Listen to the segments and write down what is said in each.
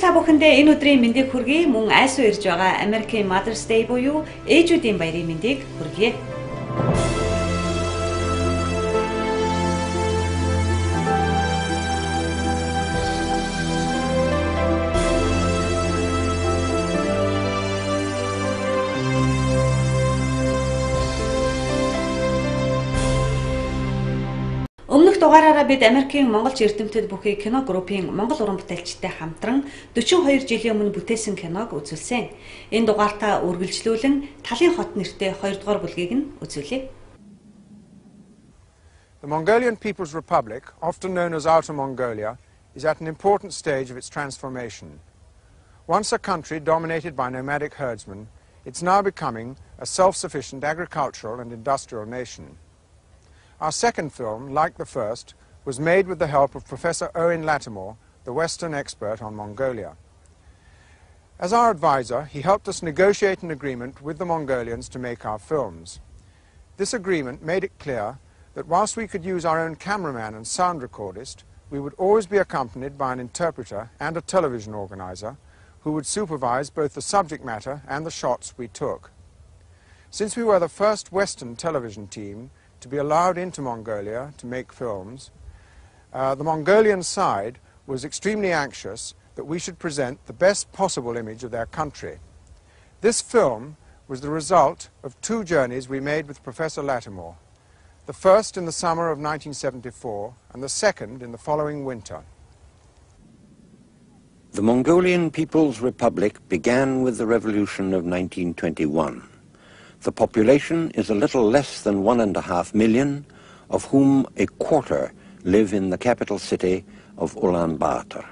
та бүхэндээ энэ өдрийн мэндийг хүргэе. Мөн айсуу ирж байгаа Америкийн Mother's Day буюу ээжүүдийн баярын мэндийг хүргэе. Өмнөх дугаараараа бид Америкийн монголч эрдэмтэд бүхий кино группийн монгол уран бүтээлчтэй хамтран 42 жилийн өмнө бүтээсэн киног үзүүлсэн. Энэ дугаартаа үргэлжлүүлэн Талын хот нэртэй 2 дугаар бүлгийг нь үзүүлье. The Mongolian People's Republic, often known as Outer Mongolia, is at an important stage of its transformation. Once a country dominated by nomadic herdsmen, it's now becoming a self-sufficient agricultural and industrial nation. Our second film, like the first, was made with the help of Professor Owen Lattimore, the Western expert on Mongolia. As our advisor, he helped us negotiate an agreement with the Mongolians to make our films. This agreement made it clear that whilst we could use our own cameraman and sound recordist, we would always be accompanied by an interpreter and a television organizer who would supervise both the subject matter and the shots we took. Since we were the first Western television team to be allowed into Mongolia to make films, the Mongolian side was extremely anxious that we should present the best possible image of their country. This film was the result of 2 journeys we made with Professor Lattimore, the first in the summer of 1974 and the second in the following winter. The Mongolian People's Republic began with the revolution of 1921. The population is a little less than 1.5 million, of whom a quarter live in the capital city of Ulaanbaatar.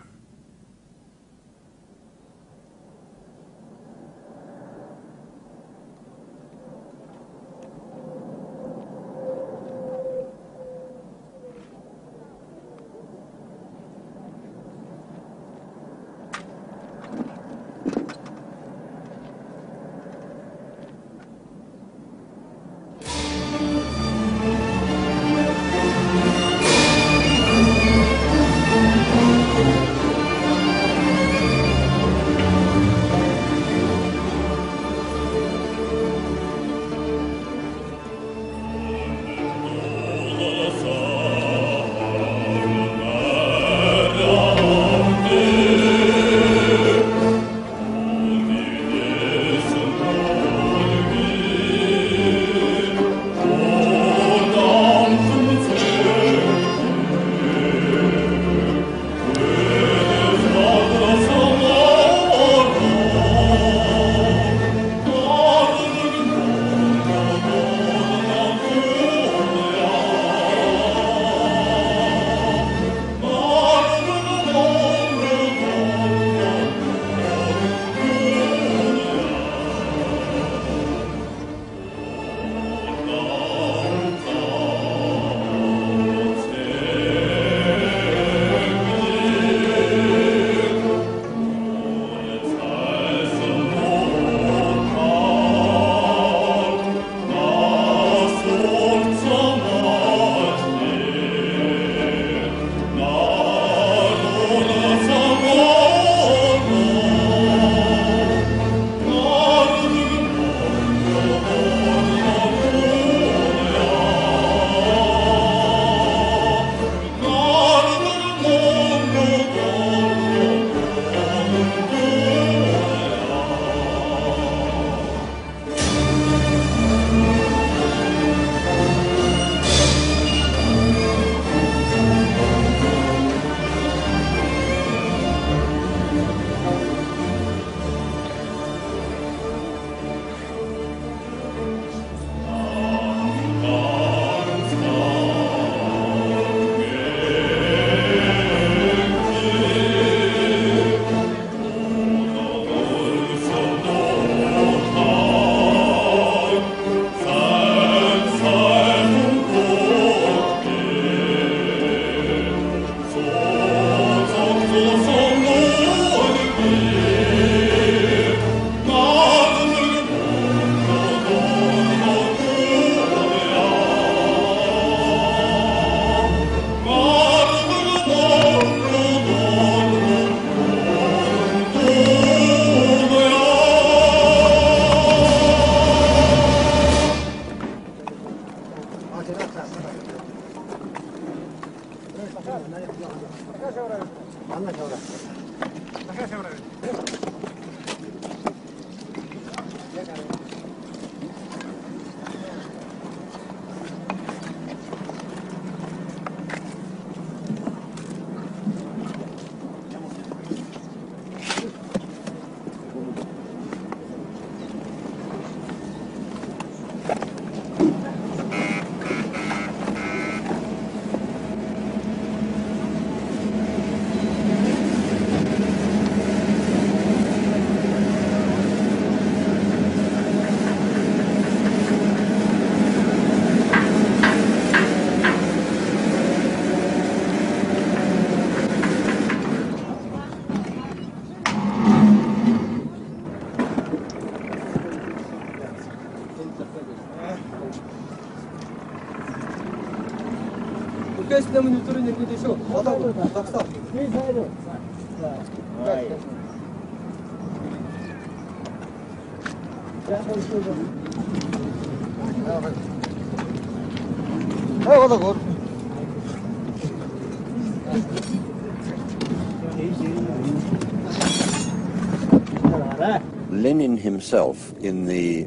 Lenin himself, in the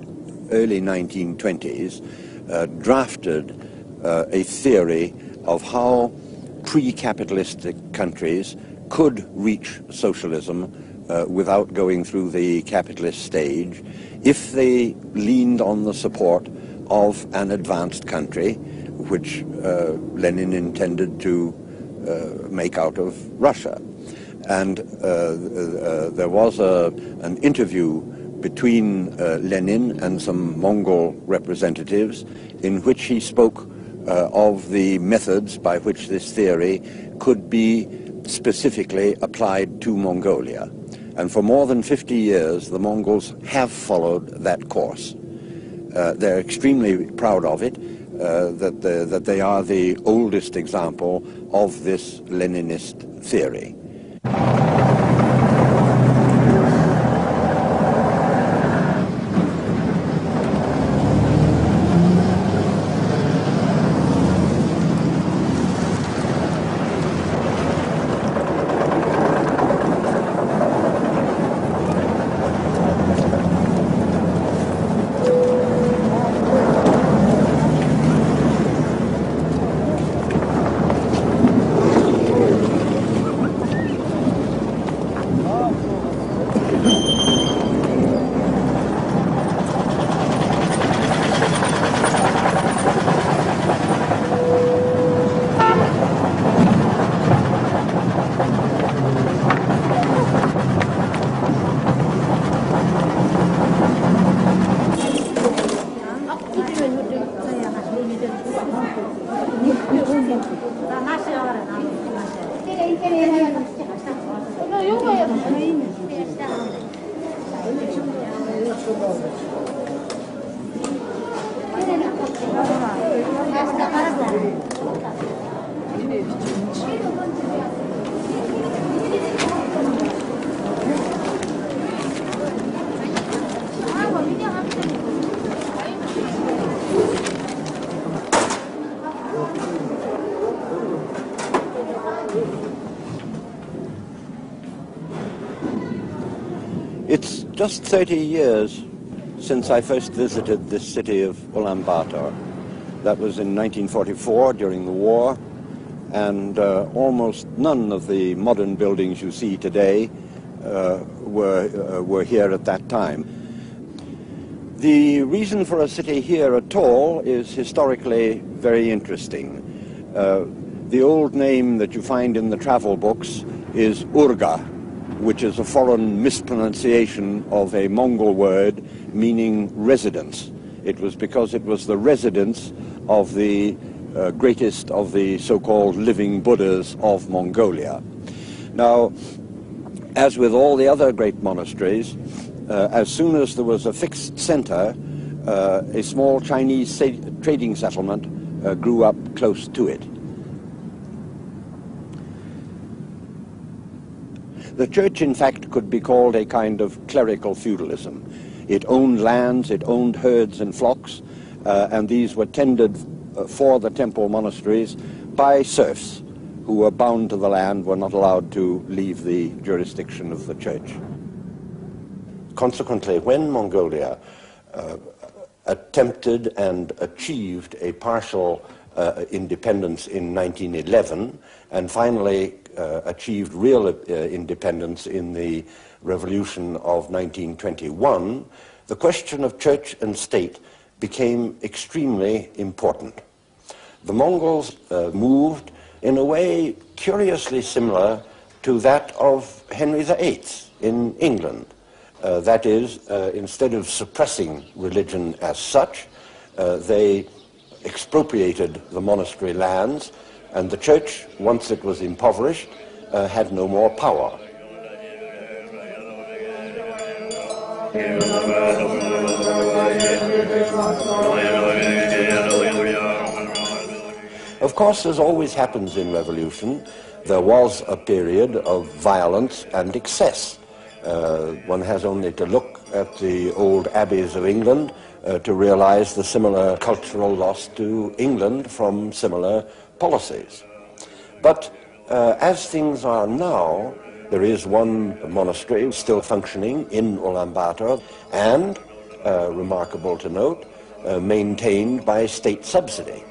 early 1920s, drafted a theory of how pre-capitalistic countries could reach socialism without going through the capitalist stage if they leaned on the support of an advanced country, which Lenin intended to make out of Russia. And there was an interview between Lenin and some Mongol representatives in which he spoke of the methods by which this theory could be specifically applied to Mongolia. And for more than 50 years, the Mongols have followed that course. They're extremely proud of it, that they are the oldest example of this Leninist theory. It's just 30 years since I first visited this city of Ulaanbaatar. That was in 1944 during the war, and almost none of the modern buildings you see today were here at that time. The reason for a city here at all is historically very interesting. The old name that you find in the travel books is Urga, which is a foreign mispronunciation of a Mongol word meaning residence. It was because it was the residence of the greatest of the so-called living Buddhas of Mongolia. Now, as with all the other great monasteries, as soon as there was a fixed center, a small Chinese trading settlement grew up close to it. The church, in fact, could be called a kind of clerical feudalism. It owned lands, it owned herds and flocks, and these were tended for the temple monasteries by serfs who were bound to the land, were not allowed to leave the jurisdiction of the church. Consequently, when Mongolia attempted and achieved a partial independence in 1911, and finally achieved real independence in the revolution of 1921, the question of church and state became extremely important. The Mongols moved in a way curiously similar to that of Henry VIII in England. That is, instead of suppressing religion as such, they expropriated the monastery lands, and the church, once it was impoverished, had no more power. course, as always happens in revolution, there was a period of violence and excess. One has only to look at the old abbeys of England to realize the similar cultural loss to England from similar policies. But as things are now, there is one monastery still functioning in Ulaanbaatar and, remarkable to note, maintained by state subsidy.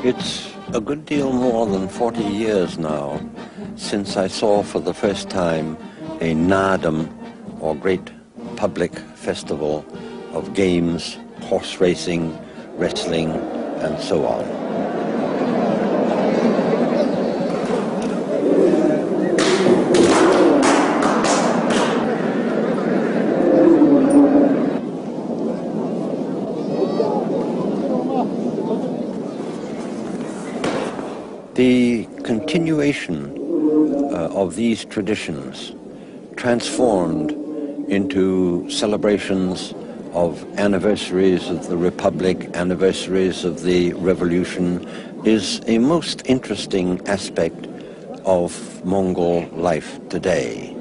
It's a good deal more than 40 years now since I saw for the first time a Naadam, or great public festival of games, horse racing, wrestling, and so on. The continuation of these traditions transformed into celebrations of anniversaries of the Republic, anniversaries of the Revolution, is a most interesting aspect of Mongol life today.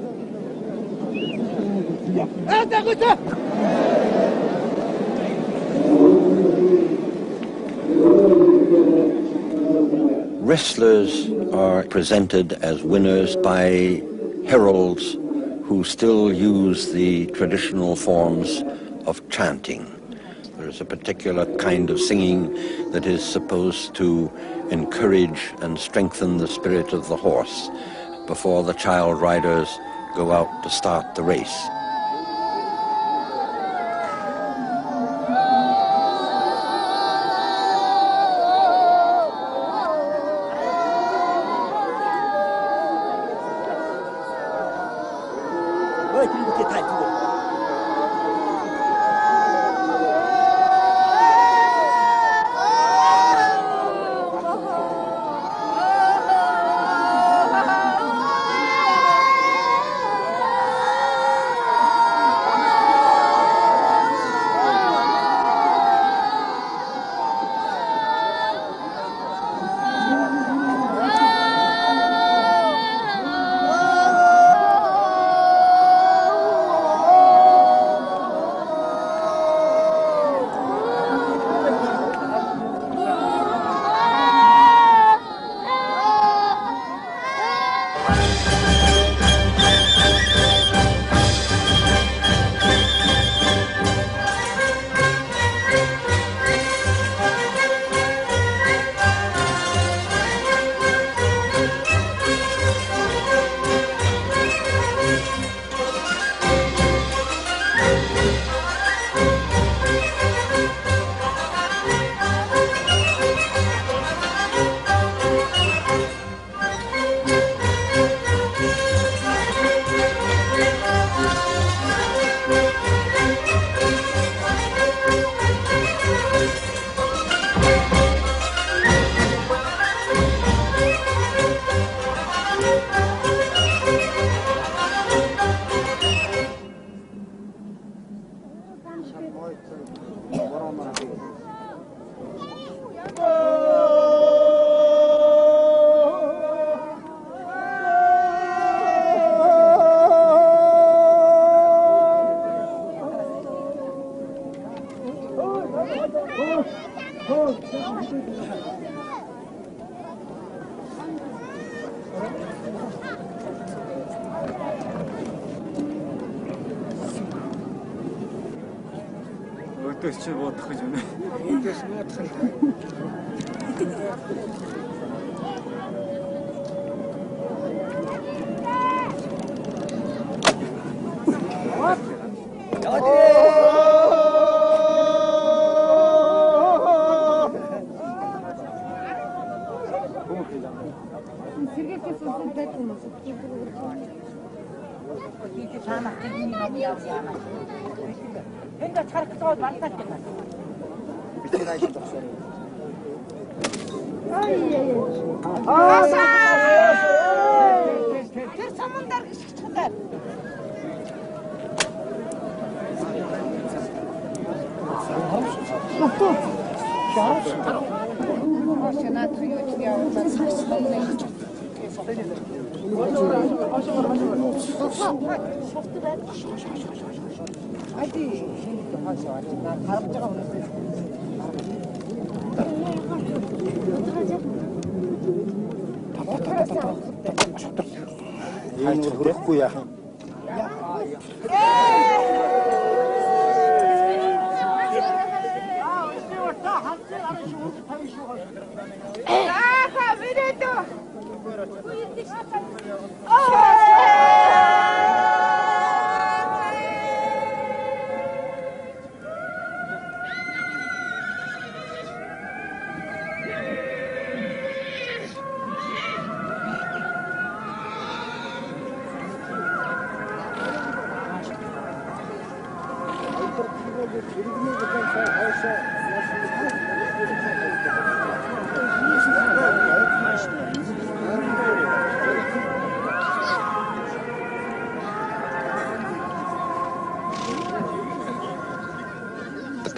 Wrestlers are presented as winners by heralds who still use the traditional forms of chanting. There is a particular kind of singing that is supposed to encourage and strengthen the spirit of the horse before the child riders go out to start the race.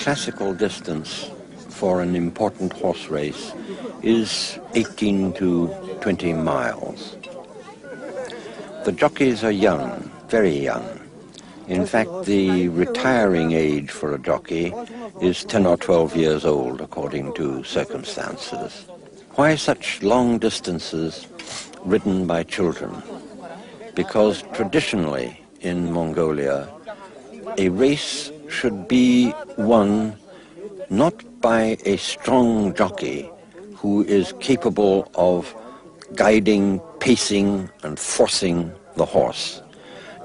Classical distance for an important horse race is 18 to 20 miles. The jockeys are young, very young. In fact, the retiring age for a jockey is 10 or 12 years old, according to circumstances. Why such long distances ridden by children? Because traditionally, in Mongolia, a race should be won not by a strong jockey who is capable of guiding, pacing, and forcing the horse.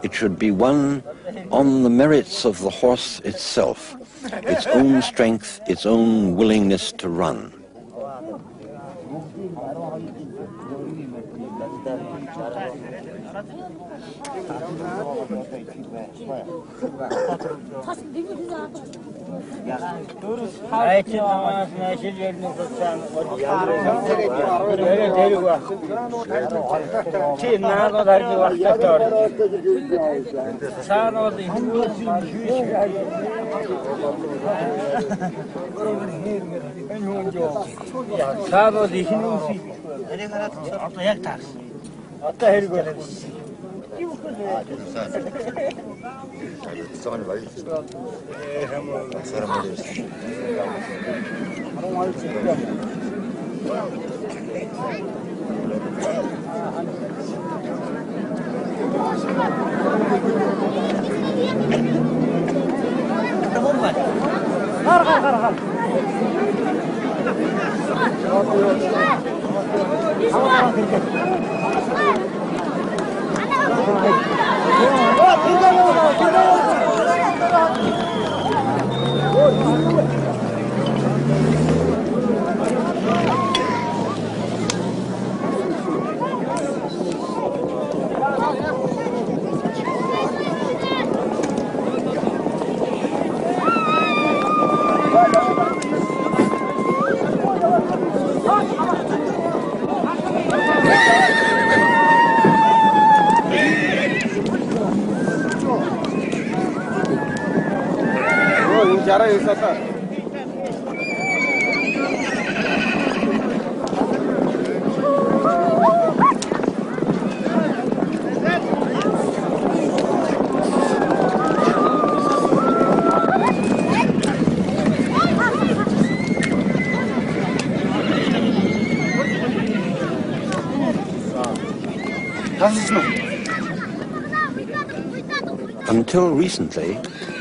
It should be won on the merits of the horse itself, its own strength, its own willingness to run. Until recently,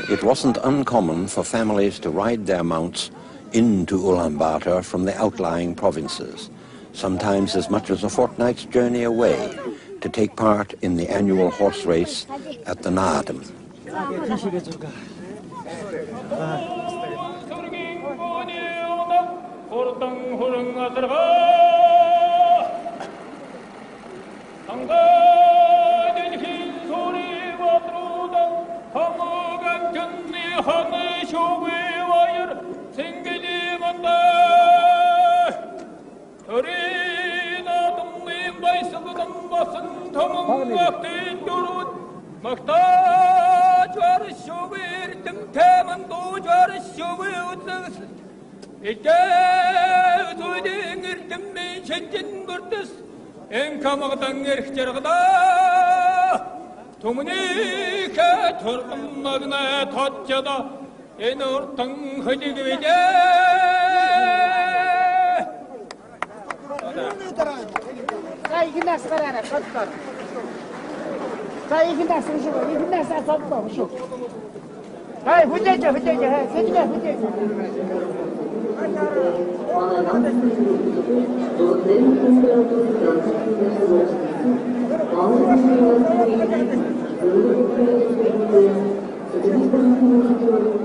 it wasn't uncommon for families to ride their mounts into Ulaanbaatar from the outlying provinces, sometimes as much as a fortnight's journey away, to take part in the annual horse race at the Naadam.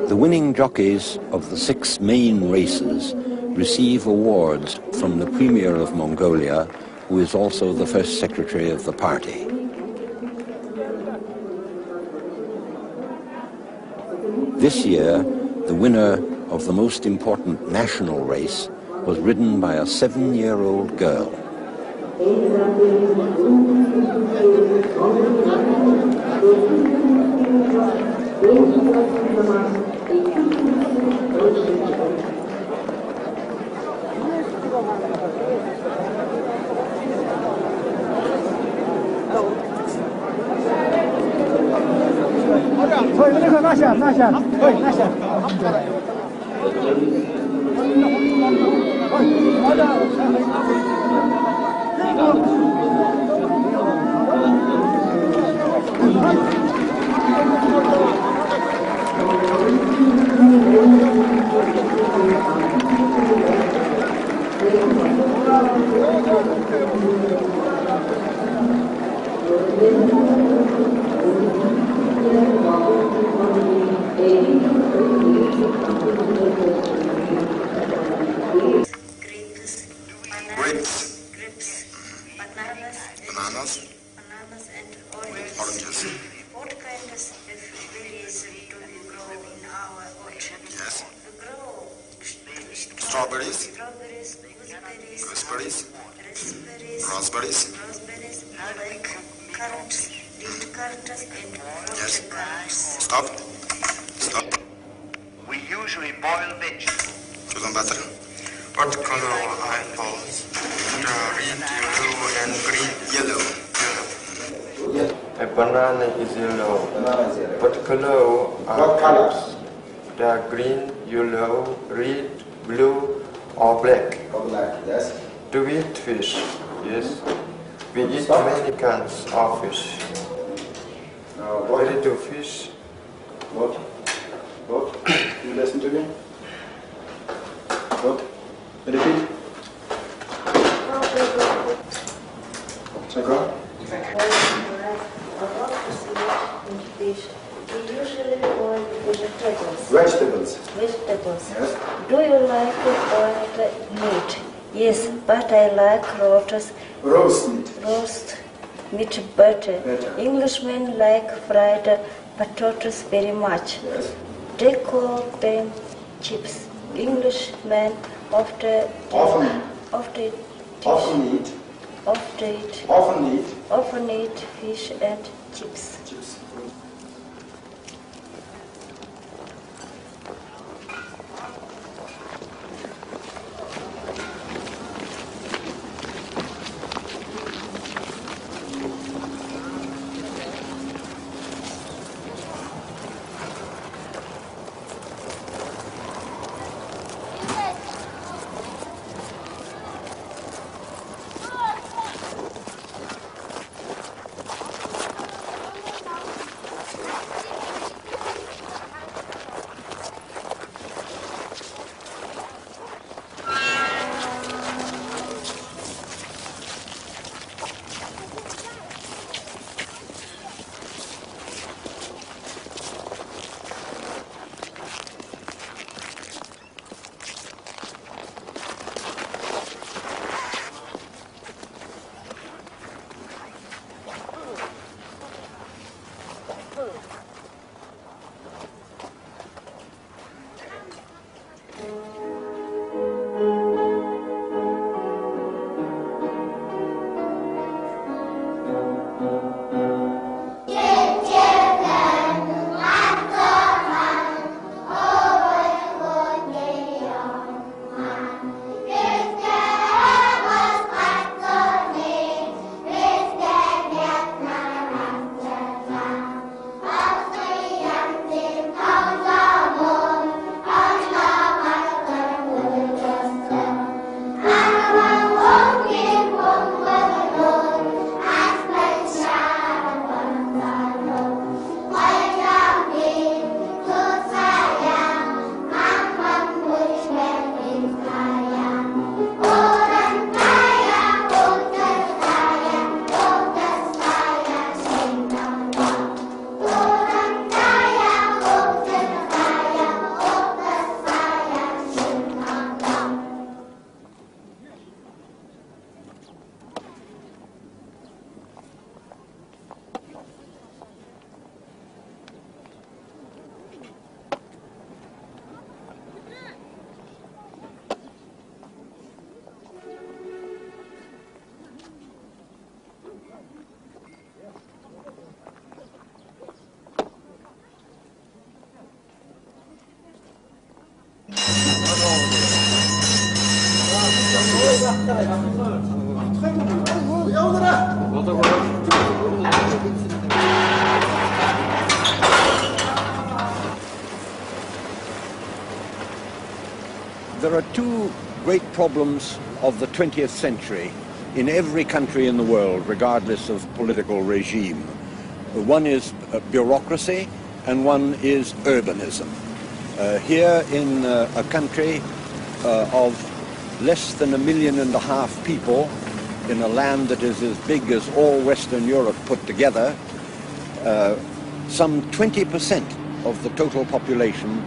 The winning jockeys of the 6 main races receive awards from the Premier of Mongolia, who is also the first secretary of the party. This year, the winner of the most important national race was ridden by a 7-year-old girl. Bananas. Bananas and Oranges. What kind of berries do we grow in our orchard? Yes. We grow Strawberries. strawberries, gooseberries, Gooseberries. raspberries, Raspberries. like carrots, leaf carrots, and Yes. carrots. Stop. Stop. We usually boil veggies. Chicken butter. What color are apples? Red, yellow, and green. Yellow. A banana is yellow. What color are What color? grapes? They are green, yellow, red, blue, or black. Black, yes. Do we eat fish? Yes. We eat many kinds of fish. What? Ready to fish? What? What? You listen to me? What? Repeat. Second. We usually boil vegetables. Vegetables. Vegetables. Yes. Do you like boiled meat? Yes, but I like Roast meat. roast meat better. Better. Englishmen like fried potatoes very much. Yes. They call them chips. Englishmen often Often. often Often eat. often eat fish and chips. Chips. There are two great problems of the 20th century in every country in the world, regardless of political regime. One is bureaucracy and one is urbanism. Here in a country of less than 1.5 million people, in a land that is as big as all Western Europe put together, some 20% of the total population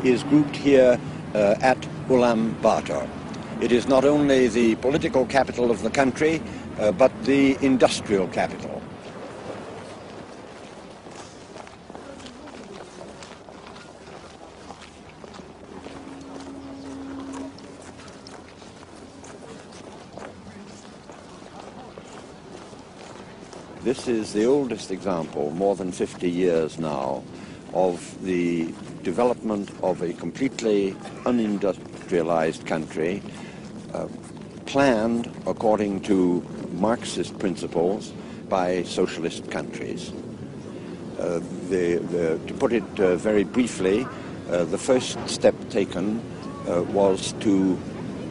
is grouped here at Ulaanbaatar. It is not only the political capital of the country, but the industrial capital. This is the oldest example, more than 50 years now, of the development of a completely unindustrialized country, planned according to Marxist principles by socialist countries. To put it very briefly, the first step taken was to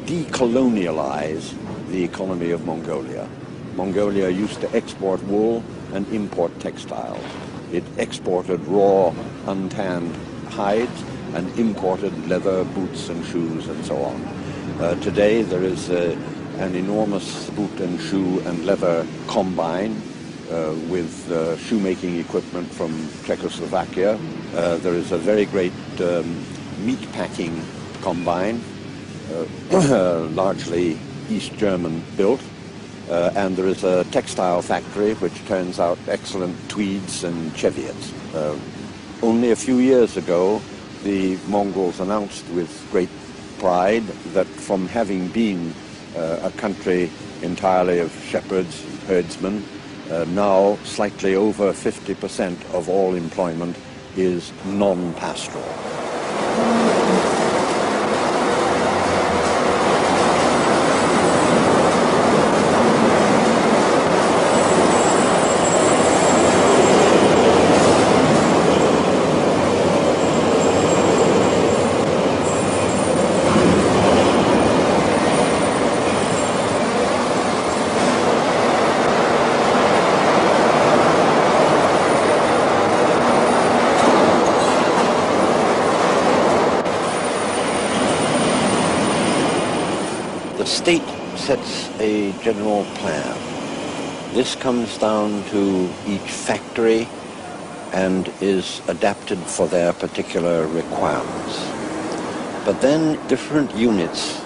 decolonialize the economy of Mongolia. Mongolia used to export wool and import textiles. It exported raw, untanned hides and imported leather, boots and shoes and so on. Today there is an enormous boot and shoe and leather combine with shoemaking equipment from Czechoslovakia. There is a very great meat packing combine, largely East German built. And there is a textile factory which turns out excellent tweeds and cheviots. Only a few years ago, the Mongols announced with great pride that from having been a country entirely of shepherds, herdsmen, now slightly over 50% of all employment is non-pastoral. The state sets a general plan. This comes down to each factory and is adapted for their particular requirements. But then different units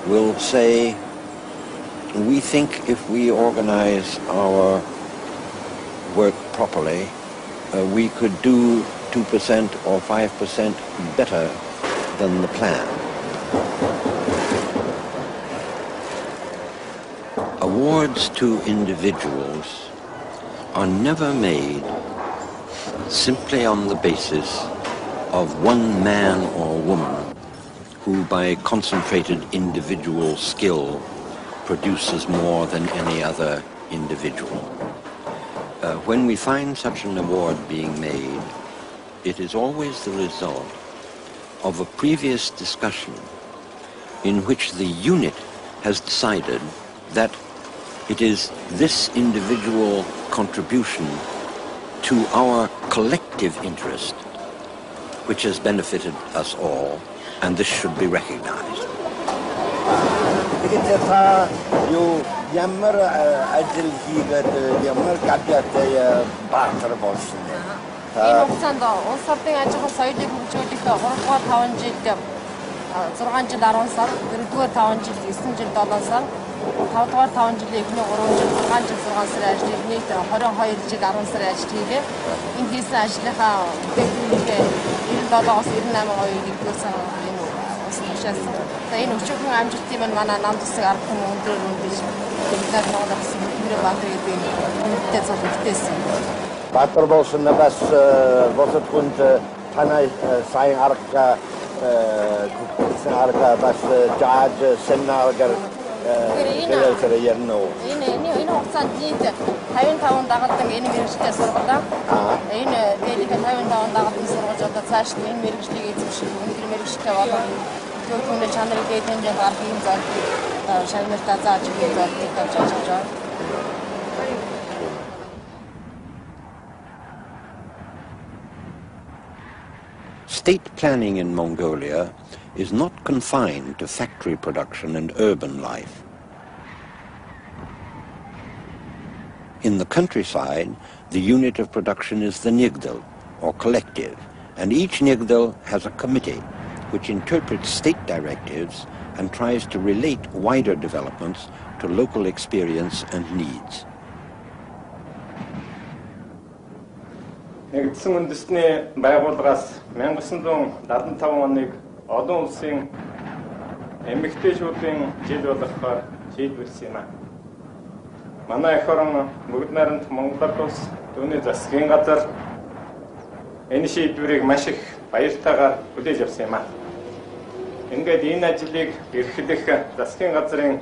will say, we think if we organize our work properly, we could do 2% or 5% better than the plan. Awards to individuals are never made simply on the basis of one man or woman who by concentrated individual skill produces more than any other individual. When we find such an award being made, it is always the result of a previous discussion in which the unit has decided that it is this individual contribution to our collective interest which has benefited us all, and this should be recognized. State planning in Mongolia is not confined to factory production and urban life. In the countryside, the unit of production is the nigdal, or collective, and each nigdal has a committee which interprets state directives and tries to relate wider developments to local experience and needs. Нэгдсэн үндэсний байгууллагаас 1975 оныг олон улсын эмэгтэйчүүдийн жил болгохоор шийдвэрлсэн юм. Манай эх орон бүгд найрамд Монгол улс түүний засгийн газар энэ шийдвэрийг маш их баяртайгаар хүлээж авсан юм. Ингээд энэ ажлыг эрхлэх засгийн газрын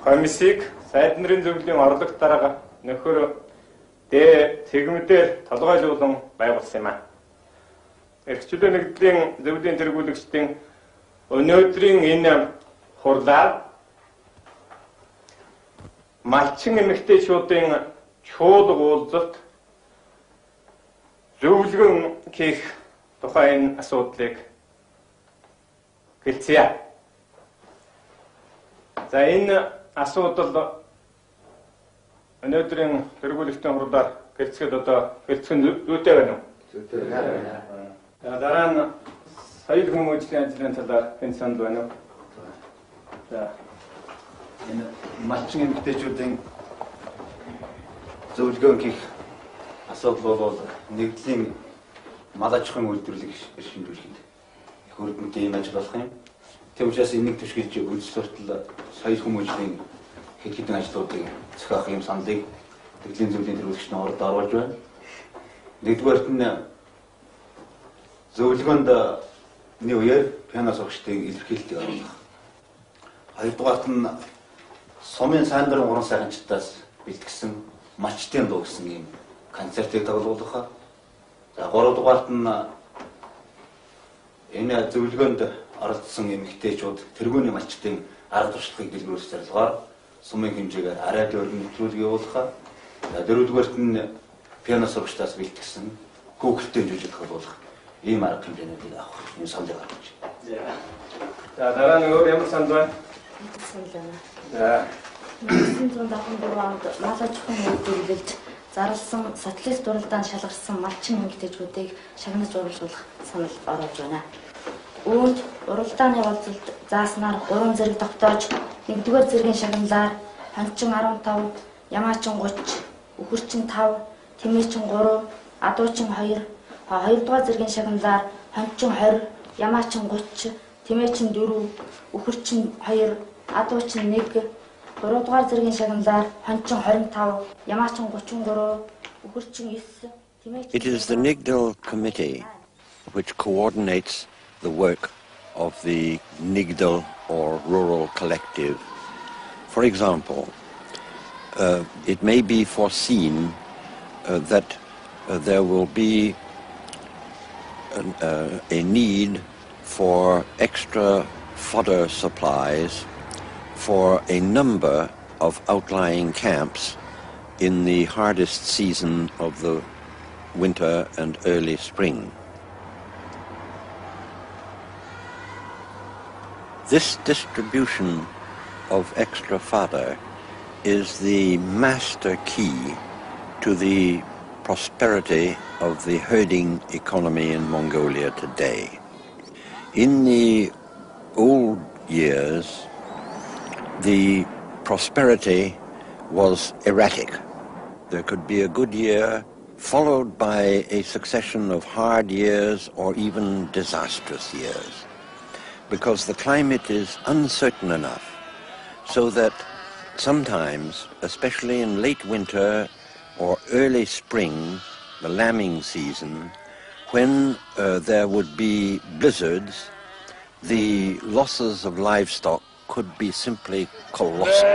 комиссийг сайд нарын зөвлөлийн орлогт дарга нөхөр тэгмээр толгойлуулан байгуулсан юм. Эрхчлөө нэгдлийн зөвлөлийн тэргүүлэгчдийн өнөөдрийн энэ хурлаар малчин эмэгтэйчүүдийн чуулга уулзалт зөвлөгөн хийх тухай энэ асуудлыг хэлцгээе. За энэ асуудал өнөөдрийн тэргүүлэгчдийн хурлаар хэлцгээд хэлцэх нь зүйтэй байна уу? Зүйтэй байна. Дараа нь соёл хүмүүжлийн ажлын талаар хэн санд байна уу? За энэ малчин эмэгтэйчүүдийн зөвлөгөөн хийх асуудал бол нэгдлийн мал аж ахуйн үйлдвэрлэлийг эрхэмжүүлэхэд их өргөмтэй юм ажил болох юм. Тэм учраас энийг төшгөлж үйлчлэлтэл соёл хүмүүжлийн хэд хэдэн ажлуудыг зохиох юм саналыг нэгдлийн зөвлөлийн тэргүүлэгчдийн орд оруулж байна. Нэгдүгээрт нь зөвлөгөөнд үеэр пиано сурагчдын илэрхийлэлтийг оруулах. Хоёрдугаарт нь сумын сайндрын гурван сайханчдаас бэлтгэсэн малчтын дуу гэсэн ийм концертыг тоглуулах. За гуравдугаарт нь энэ зөвлөгөөнд оролцсон эмэгтэйчүүд тэргүүний малчтын арга туршлагыг дэлгэрүүлэх зорилгоор сумын хэмжээгээр арай дөөргөн нэвтрүүлэг явуулах. За дөрөвдүгээрт нь пиано сурагчдаас бэлтгэсэн хүүхэлдэйн жүжиг тоглуулах. Ийм арга хэмжээнийг авах юм саналыг гаргаж байна. За дараа нь өөр ямар санал байна? За 1973 онд мал аж ахуйн үйлдвэрлэлд зарласан социалист дурлалдаанд шалгарсан малчин эмэгтэйчүүдийг шагнаж урамшуулах санал оруулж байна. Үүнд уралдааны уулзалт зааснаар 3 зэрэг тогтоож 1-р зэргийн шагналаар хончин 15, ямаачин 30, үхэрчин 5, тэмээчин 3, адуучин 2, 2-р зэргийн шагналаар хончин 20, ямаачин 30, тэмээчин 4, үхэрчин 2, адуучин 1, 3-р зэргийн шагналаар хончин 25, ямаачин 33, үхэрчин 9, тэмээчин. It is the Nigdal Committee which coordinates the work of the Nigdal or rural collective. For example, it may be foreseen that there will be a need for extra fodder supplies for a number of outlying camps in the hardest season of the winter and early spring. This distribution of extra fodder is the master key to the prosperity of the herding economy in Mongolia today. In the old years, the prosperity was erratic. There could be a good year followed by a succession of hard years or even disastrous years, because the climate is uncertain enough so that sometimes, especially in late winter or early spring, the lambing season, when there would be blizzards, the losses of livestock could be simply colossal.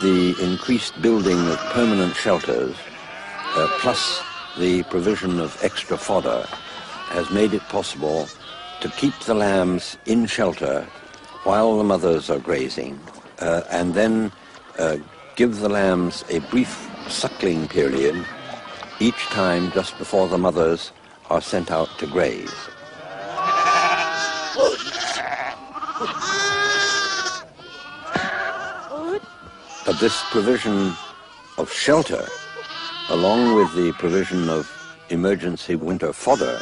the increased building of permanent shelters, plus the provision of extra fodder, has made it possible to keep the lambs in shelter while the mothers are grazing, and then give the lambs a brief suckling period each time just before the mothers are sent out to graze. But this provision of shelter, along with the provision of emergency winter fodder,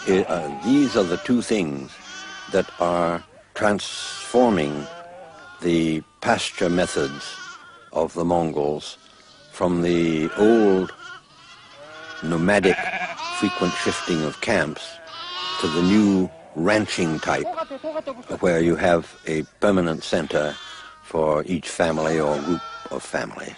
these are the two things that are transforming the pasture methods of the Mongols from the old nomadic frequent shifting of camps to the new ranching type, where you have a permanent center for each family or group of families.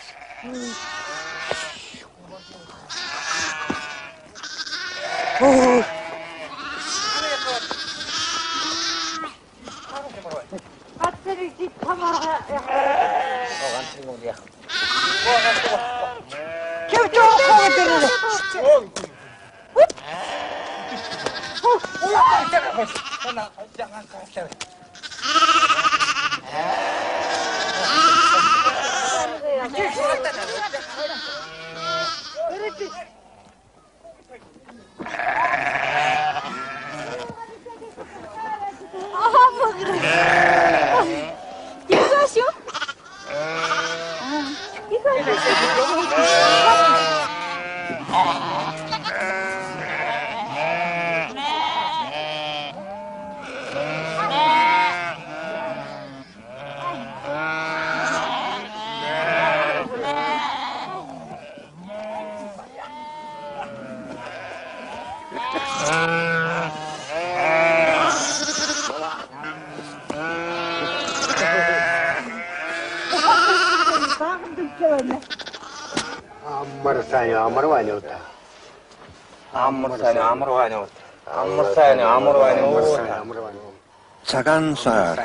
Tsagansar,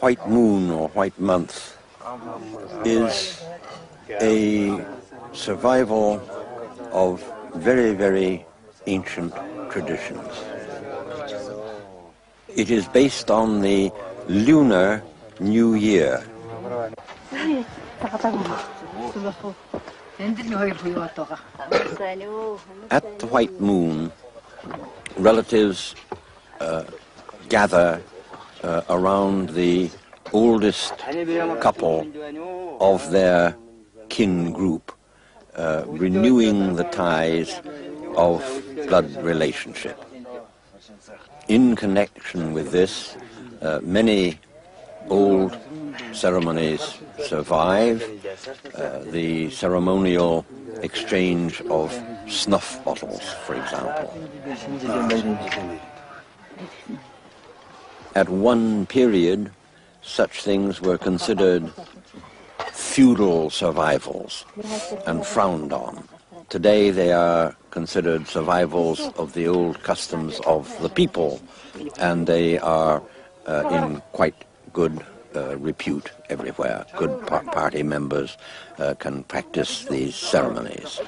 white moon or white month, is a survival of very, very ancient traditions. It is based on the lunar New Year. At the white moon, relatives gather around the oldest couple of their kin group, renewing the ties of blood relationship. In connection with this, many old ceremonies survive. The ceremonial exchange of snuff bottles, for example. At one period, such things were considered feudal survivals and frowned on. Today they are considered survivals of the old customs of the people, and they are in quite good repute everywhere. Good party members can practice these ceremonies.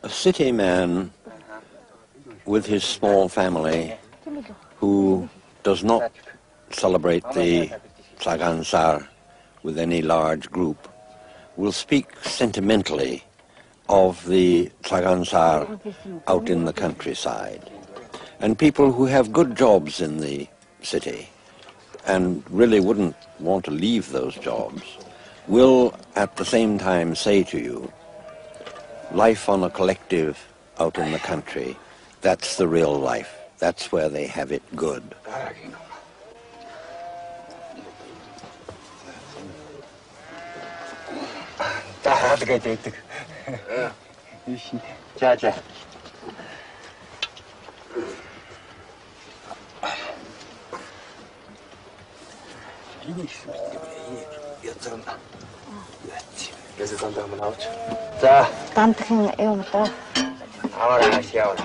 A city man with his small family who does not celebrate the Tsagansar with any large group will speak sentimentally of the Tsagansar out in the countryside. And people who have good jobs in the city and really wouldn't want to leave those jobs will at the same time say to you, life on a collective out in the country, that's the real life. That's where they have it good. Хараад гэдэг. За. Энийг язгана. Яс дандаа мөн авч. За. Дандхан юм даа. Аваарай яавал.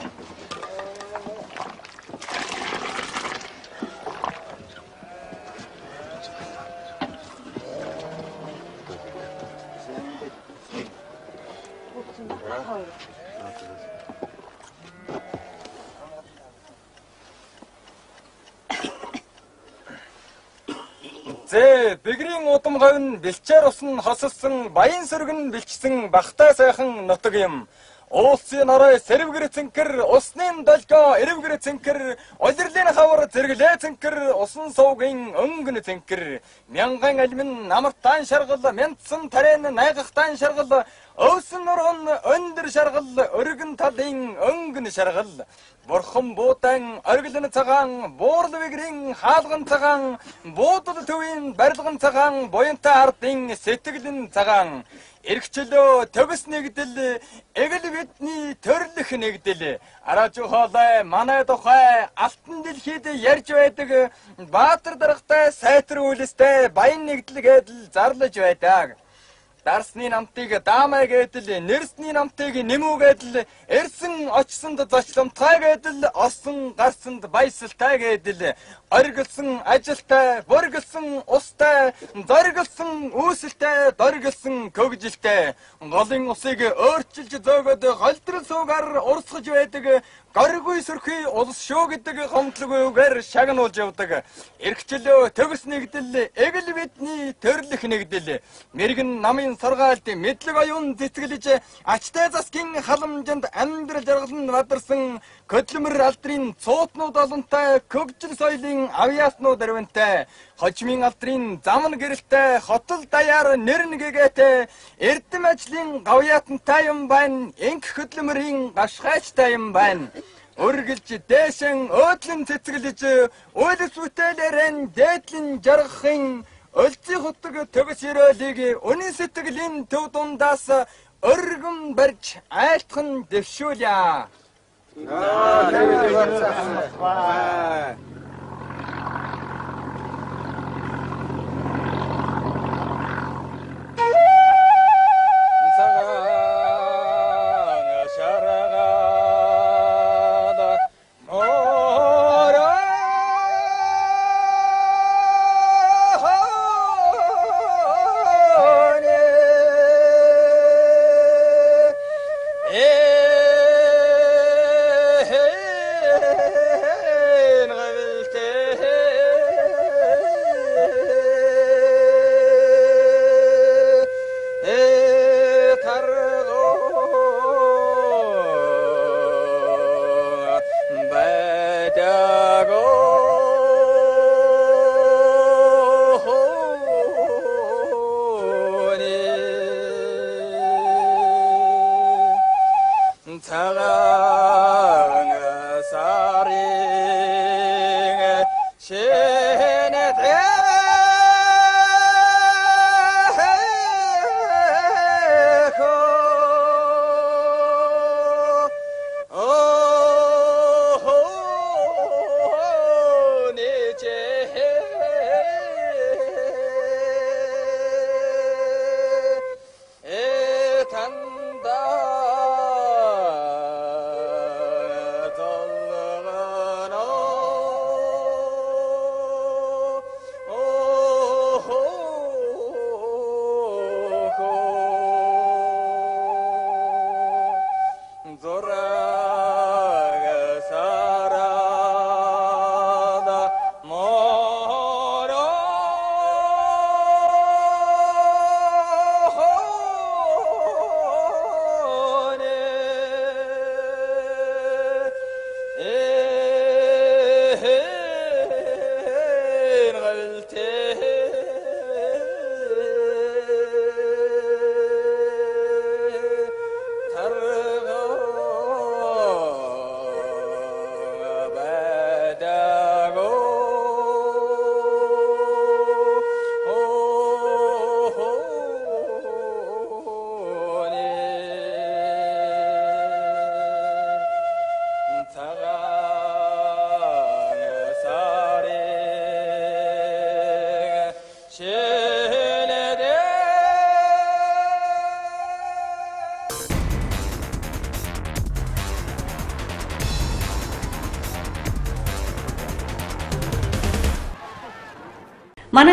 Зэ бэгрийн удам говь нь бэлчээр усан хосолсон баян сөргөн бэлчсэн бахтай сайхан нутаг юм. Уулсын нарай сэрвгэр цэнкэр, усны долгоо эрвгэр цэнкэр, улирлын хавар зэрэглээ цэнкэр, усан суугийн өнгөн цэнкэр, мянган алимын намартаан шаргал, мянцсан тарайн найгахтаан шаргал, өвсөн нурган өндөр шаргал, өргөн талын өнгөн шаргал, бурхан буудан оргилын цагаан, буурал бэгрийн хаалган цагаан, буудал төвийн барилган цагаан, буянтай ардын сэтгэлэн цагаан, эргчлөө төгс нэгдэл, эгэл бидний төрлөх нэгдэл, араажуу хоолой манай тухай алтан дэлхийд ярьж байдаг, баатар даргатай сайтар үйлстэй баян нэгдэл гэдэл зарлаж байдаг. Дарсны намтыг даамай гэдэл, нэрсний намтыг нэмүү гэдэл, эрсэн очсонд зочломтой гэдэл, осон гарсанд баясалтай гэдэл, оргилсан ажилтай, бургилсан устай, зоргилсан үүсэлтэй, доргилсан көгжилтэй, голын усыг өөрчилж зөөгöd голдрол суугаар урсгаж байдаг, горгүй сөрхий улс шүү гэдэг гомдлогүйгээр шагнуулж явдаг. Эргчлөө төгс нэгдэл, эгэл бидний төрлөх нэгдэл, мэргэн намын сургаалд мэдлэг оюун цэцгэлж, ачтай засгийн халамжинд амьдрал жаргал нь бадарсан, көдлөмөр алдрын цуутнууд олонтой, көгжил соёлын авьяаснууд өрвөнтэй, хожмын алдрын замн гэрэлтэй, хотол даяар нэрн гэгээтэй, эрдэм ажлын гавьяатантай юм байна, инх хөдлөмөрийн гашгайчтай юм байна. Өргөлж дээшэн өөдлөн цэцгэлж, үйлс бүтээлээрэн дээдлэн жаргахын, өлзий хутаг төгс өрөөлийг үнэн сэтгэлийн төв дундаас өргөн барьж айлтхан дэвшүүлье. Манай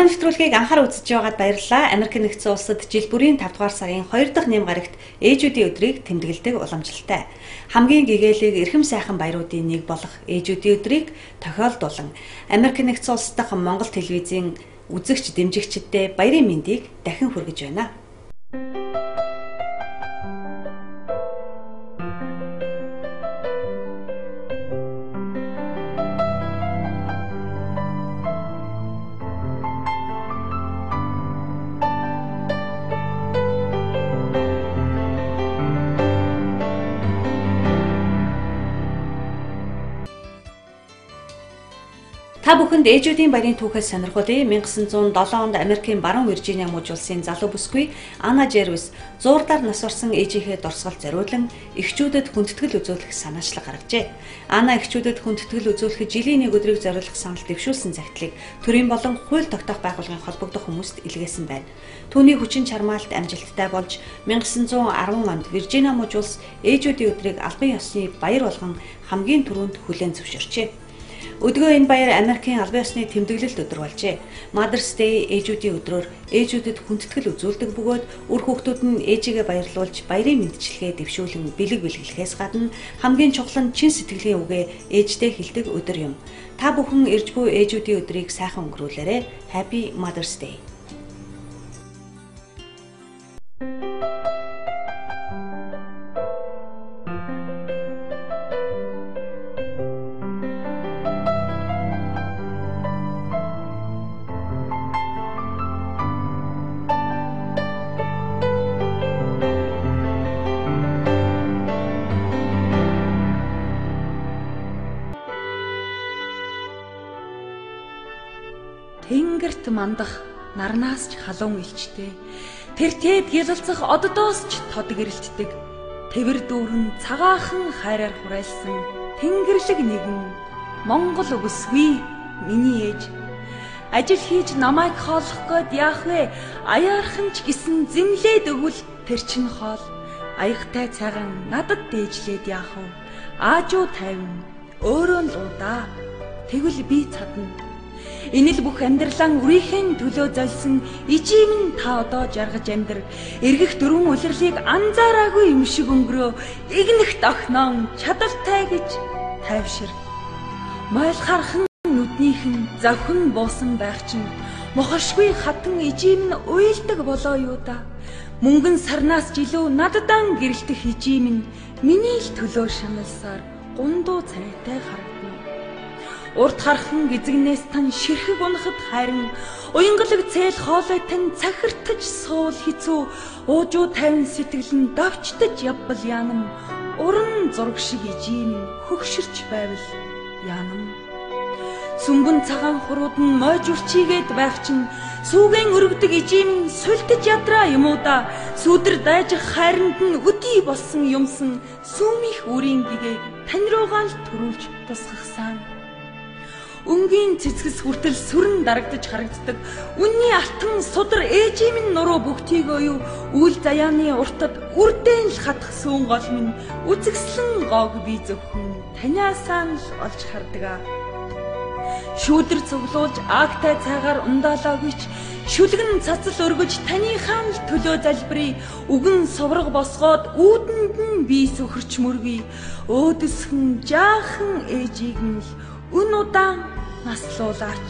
нэвтрүүлгийг анхаар үзэж байгаад баярлалаа. Америк нэгдсэн улсад жил бүрийн 5 дугаар сарын 2 дахь нэм гарагт ээжүүдийн өдрийг тэмдэглэдэг уламжлалтай. Хамгийн гэгээлэг эрхэм сайхан баяруудын нэг болох ээжүүдийн өдрийг тохиолдуулан Америк нэгдсэн улс дахь Монгол телевизийн үзэгч дэмжигчдэд баярын мэндийг дахин хүргэж байна. Та бүхэнд ээжүүдийн баярын түүхээс сонирхолтой 1907 онд Америкийн баруун Виржиниа мужи улсын залуу бүсгүй Анна Жервис зуурдаар нас орсон ээжийнхээ дурсгалд зориулан эхчүүдэд хүндэтгэл үзүүлэх санаачлаг гаргажээ. Анна эхчүүдэд хүндэтгэл үзүүлэхэд жилийн нэг өдрийг зориулах санал дэвшүүлсэн цагтлыг төрийн болон хууль тогтоох байгууллагын холбогдох хүмүүст илгээсэн байна. Түүний хүчин чармаалт амжилттай болж 1910 онд Виржиниа мужи улс ээжүүдийн өдрийг албан ёсны баяр болгон хамгийн түрүүнд хүлээн зөвшөөрчээ. Өдгөө энэ баяр Америкийн албан ёсны тэмдэглэлт өдөр болжээ. Mother's Day ээжүүдийн өдрөөр ээжүүдэд хүндэтгэл үзүүлдэг бөгөөд үр хүүхдүүд нь ээжигээ баярлуулж баярын мэндчилгээ дэвшүүлэн бэлэг бэлгэлэхээс гадна хамгийн чухал нь чин сэтгэлийн үгээ ээжтэй хэлдэг өдөр юм. Та бүхэн ирж буй ээжүүдийн өдрийг сайхан өнгөрүүлээрэй. Happy Mother's Day. Тэнгэрт мандах нарнаас ч халуун илчтэй. Тэр тэд гялалцах оддоос ч тод гэрэлтдэг. Тэвэр дүүрэн цагаахан хайраар хураалсан тэнгэрлэг нэгэн Монгол үгсгүй миний ээж. Ажил хийж намайг хооллох гээд яах вэ? Аяархан ч гисэн зэмлээд өгвөл тэр чин хоол. Аягтай цагаан надад дээжлээд яах вэ? Аажуу тайван өөрөө л удаа. Тэгвэл би цадна. Энэ л бүх амьдралаа үрийнхэн төлөө золсон ижим нь та одоо жаргаж амьдр. Эргэх дөрвөн улирлыг анзаараагүй юм шиг өнгөрөө. Игнэх дохноон чадaltaй гэж тайвшир. Мойл хархан нүднийхэн завхэн буусан байх чинь мохоршгүй хатан ижим нь уйлдаг болоо юу да. Мөнгөн сарнаас жилүү наддан гэрэлтэх ижим нь миний л төлөө шаналсаар гундуу царайтай харагдана. Урд хархан гизгнээс тань ширхэг унахад харин уянгалаг цээл хоолой тань цахиртаж суул хизүү уужуу тайван сэтгэл нь давчтаж явбал яанам уран зураг шиг ижим хөгшөрч байвал яанам сүмбэн цагаан хурууд нь мойж урчигээд байх чинь сүүгэн өргөдөг ижим султаж ядраа юм уу да сүдэр дайжих хайранд нь өдий болсон юмсан сүмих үрийн гэгээг тань руугаа л төрүүлж тусгахсан. Өнгийн цэцгэс хүртэл сүрэн дарагдаж харагддаг. Үнний алтан судар ээжийн нуруу бүгтийгөө юу үйл заяаны уртад үрдэн л хатах сүүн гол минь үзэгслэн гоог би зөвхөн таниасаа л олж хардаг. Шүүдэр цуглуулж агтай цагаар ундаалаагүйч шүлгэн цацал өргөж танийхаа л төлөө залбирая. Үгэн сувраг босгоод үүдэнд нь би сөхөрч мөргий. Өөдөсгөн жаахан ээжийг нь л өн удаан наслуулаач.